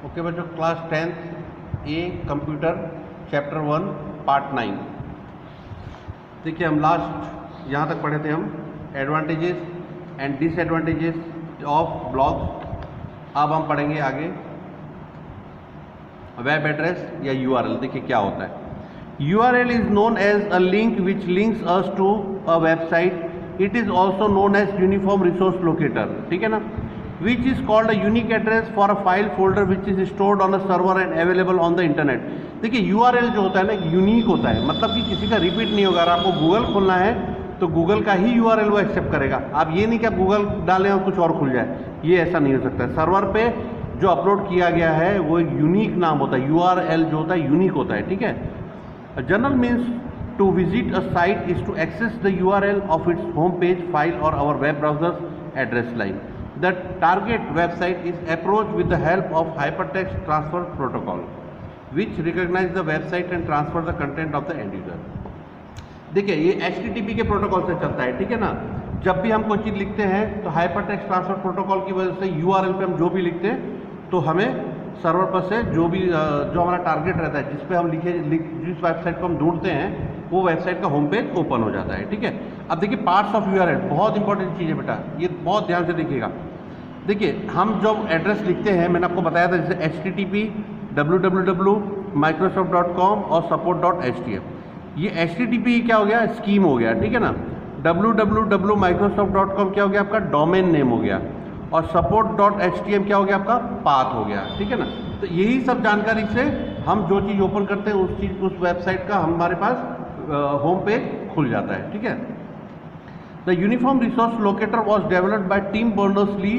Okay बच्चों, class 10th a computer chapter 1 part 9। देखिए हम लास्ट यहाँ तक पढ़े थे हम advantages and disadvantages of blogs. अब हम पढ़ेंगे आगे वेब एड्रेस या यूआरएल। देखिए क्या होता है। URL is known as a link which links us to a website. It is also known as uniform resource locator, ठीक है ना, which is called a unique address for a file folder which is stored on a server and available on the internet। देखिए URL जो होता है ना unique होता है, मतलब कि किसी का रिपीट नहीं होगा। अगर आपको गूगल खोलना है तो गूगल का ही URL वो एक्सेप्ट करेगा। आप ये नहीं कि आप गूगल डालें और कुछ और खुल जाए, ये ऐसा नहीं हो सकता है। सर्वर पे जो अपलोड किया गया है वो एक यूनिक नाम होता है। URL जो होता है यूनिक होता है, ठीक है। General means to visit a site is to access the URL of its home page, file और our web browser's address line. The target website is approached with the help of hypertext transfer protocol, which recognize the website and transfer the content of the end user। देखिए ये HTTP के protocol से चलता है, ठीक है ना। जब भी हम कोई चीज़ लिखते हैं तो हाइपरटेक्स्ट ट्रांसफर प्रोटोकॉल की वजह से URL पे हम जो भी लिखते हैं तो हमें सर्वर पर से जो हमारा टारगेट रहता है, जिस पे हम जिस वेबसाइट को हम ढूंढते हैं वो वेबसाइट का होम पेज ओपन हो जाता है, ठीक है। अब देखिए पार्ट्स ऑफ URL बहुत इंपॉर्टेंट चीज़ है बेटा, ये बहुत ध्यान से देखिएगा। देखिए हम जब एड्रेस लिखते हैं, मैंने आपको बताया था जैसे HTTP, www, microsoft.com और support.htm। ये HTTP क्या हो गया, स्कीम हो गया, ठीक है ना। www microsoft.com क्या हो गया, आपका डोमेन नेम हो गया, और support.htm क्या हो गया, आपका पाथ हो गया, ठीक है ना। तो यही सब जानकारी से हम जो चीज़ ओपन करते हैं उस वेबसाइट का हमारे पास होम पेज खुल जाता है, ठीक है। The uniform resource locator was developed by Tim Berners-Lee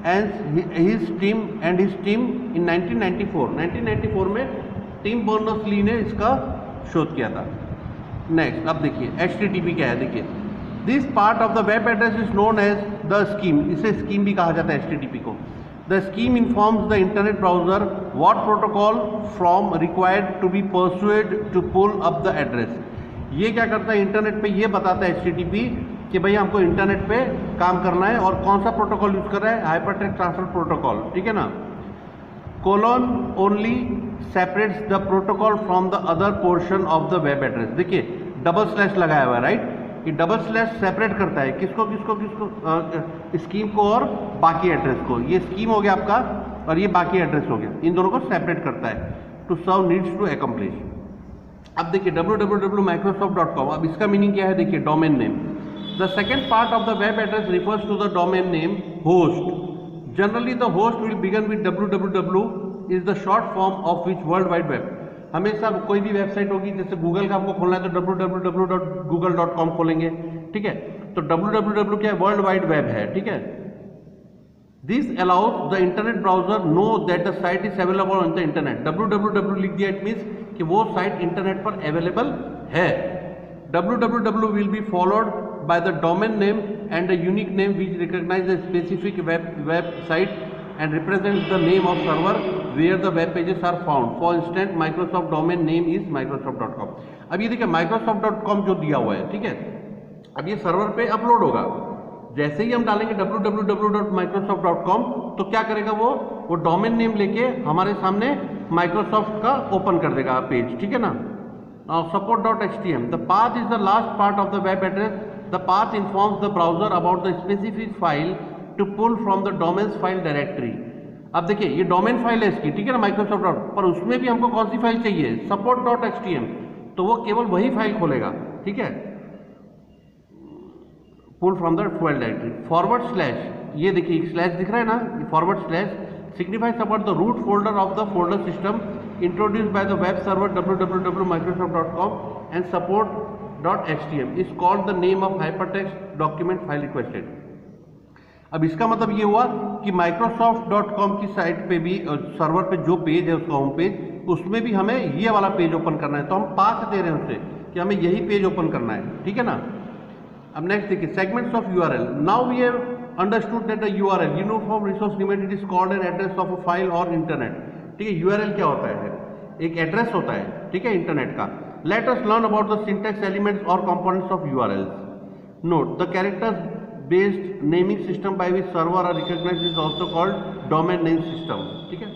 and his team in 1994 में टिम बर्नर्स-ली ने इसका शोध किया था। नेक्स्ट अब देखिए HTTP क्या है। देखिए this part of the web address is known as the scheme. इसे स्कीम भी कहा जाता है HTTP को। The scheme informs the internet browser what protocol from required to be pursued to pull up the address. ये क्या करता है, इंटरनेट पे ये बताता है HTTP कि भाई हमको इंटरनेट पे काम करना है और कौन सा प्रोटोकॉल यूज कर रहा है, हाइपरटेक्स्ट ट्रांसफर प्रोटोकॉल, ठीक है ना। Colon only separates the protocol from the other portion of the web address. देखिए डबल स्लैश लगाया हुआ है, राइट। ये डबल स्लैश सेपरेट करता है किसको स्कीम को और बाकी एड्रेस को। ये स्कीम हो गया आपका और ये बाकी एड्रेस हो गया, इन दोनों को सेपरेट करता है to serve needs to accomplish. अब देखिए www microsoft.com, अब इसका मीनिंग क्या है, देखिए domain name. The second part of the web address refers to the domain name host. Generally, the host will begin with www is the short form of which World Wide Web। हमेशा कोई भी website होगी, जैसे Google का आपको खोलना है तो www.google.com खोलेंगे, ठीक है। तो www क्या है, वर्ल्ड वाइड वेब है, ठीक है। This allows the internet browser know that the site is available on the internet. www लिख दिया, इट मीन्स कि वो साइट इंटरनेट पर अवेलेबल है। www will be followed by the domain name and a unique name which recognizes a specific website and represents the name of server where the web pages are found. For instance, Microsoft domain name is microsoft.com। अब ये देखिए microsoft.com जो दिया हुआ है, ठीक है। अब ये सर्वर पे अपलोड होगा, जैसे ही हम डालेंगे www.microsoft.com तो क्या करेगा वो डोमेन नेम लेके हमारे सामने माइक्रोसॉफ्ट का ओपन कर देगा पेज, ठीक है ना। support.htm, the path is the last part of the web address. The path informs the browser about the specific file to pull from the domain's file directory। अब देखिए ये डोमेन फाइल है इसकी, ठीक है ना, माइक्रोसॉफ्ट पर उसमें भी हमको कौन सी फाइल चाहिए, support.htm, तो वो केवल वही फाइल खोलेगा, ठीक है। Pull from the file directory. Forward slash, ये देखिए स्लैश दिख रहा है ना, forward slash signifies about the root folder of the folder system introduced by the web server www microsoft.com and support.htm is called the name of hypertext document file requested। अब इसका मतलब ये हुआ कि microsoft.com की साइट पे भी server पे जो पेज है उसका होम पेज, उसमें भी हमें ये वाला पेज ओपन करना है, तो हम पाथ दे रहे हैं उससे कि हमें यही पेज ओपन करना है, ठीक है ना। अब नेक्स्ट देखिए segments of URL। Now we have understood that a URL, uniform resource limited, is called an address of a file or internet। ठीक है, URL क्या होता है, एक एड्रेस होता है, ठीक है, इंटरनेट का। Let us learn about the syntax elements or components of URLs। Note the characters based naming system by which server are recognized is also called domain name system, ठीक है।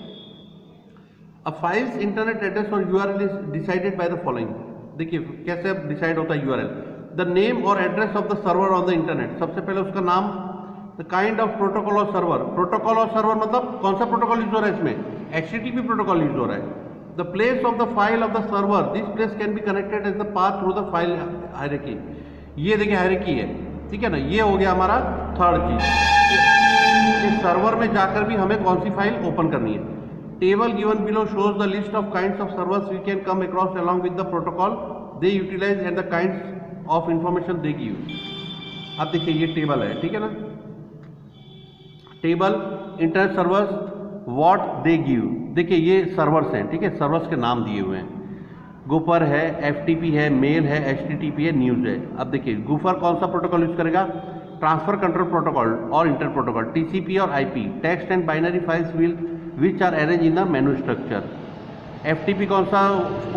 अब फाइल्स इंटरनेट एड्रेस और URL is decided by the following. देखिए कैसे अब decide होता है URL. The name और address of the server on the internet, सबसे पहले उसका नाम। द काइंड ऑफ प्रोटोकॉल और सर्वर, प्रोटोकॉल और सर्वर मतलब कौन सा प्रोटोकॉल यूज हो रहा है इसमें, HTTP प्रोटोकॉल यूज हो रहा है। The place of the file of the server, this place can be connected as the path through the file hierarchy. ये देखिए हायरार्की है, ठीक है ना, ये हो गया हमारा थर्ड चीज। सर्वर में जाकर भी हमें कौन सी फाइल ओपन करनी है। Table given below shows the list of kinds of servers we can come across along with the protocol they utilize and the kinds of information they give. अब देखिए ये टेबल है, ठीक है ना, table internet servers what they give. देखिए ये servers हैं, ठीक है, सर्वर्स के नाम दिए हुए हैं। गुफर है, FTP है, मेल है, HTTP है, न्यूज़ है। अब देखिए गुफर कौन सा प्रोटोकॉल यूज करेगा, ट्रांसफर कंट्रोल प्रोटोकॉल और इंटर प्रोटोकॉल, TCP और IP, text and binary files will which are arrange in the menu structure. FTP कौन सा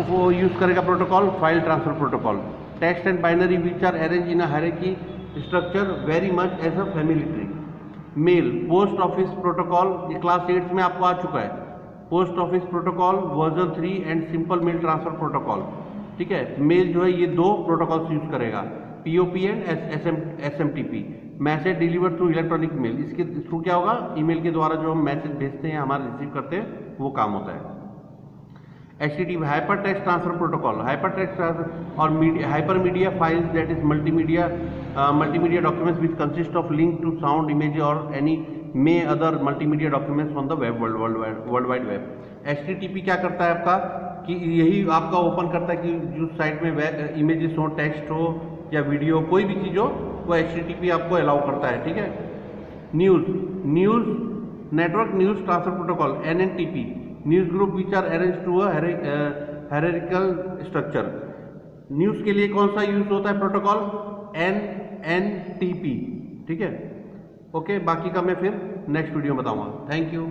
वो यूज करेगा protocol, file transfer protocol, text and binary which are arrange in a hierarchy structure very much as a family tree. Mail, post office protocol, ये class 8 में आपको आ चुका है, post office protocol version 3 and simple mail transfer protocol, ठीक है। Mail जो है ये दो प्रोटोकॉल्स यूज करेगा, POP and SMTP, message deliver through electronic mail. इसके थ्रू क्या होगा, ईमेल के द्वारा जो हम मैसेज भेजते हैं, हमारे रिसीव करते हैं, वो काम होता है। HTTP hyper text transfer protocol, hyper text और hyper media files that is multimedia documents which consist of link to sound, image और any may other multimedia documents on the web, world wide web. HTTP क्या करता है आपका कि यही आपका open करता है कि जो साइट में इमेजेस हो, टेक्स्ट हो या वीडियो, कोई भी चीज़ हो, वो HTTP आपको अलाउ करता है, ठीक है। News network news transfer protocol, NNTP, news group which are arrange to a hierarchical structure. News के लिए कौन सा यूज होता है प्रोटोकॉल, NNTP, ठीक है। ओके, बाकी का मैं फिर नेक्स्ट वीडियो में बताऊंगा। Thank you.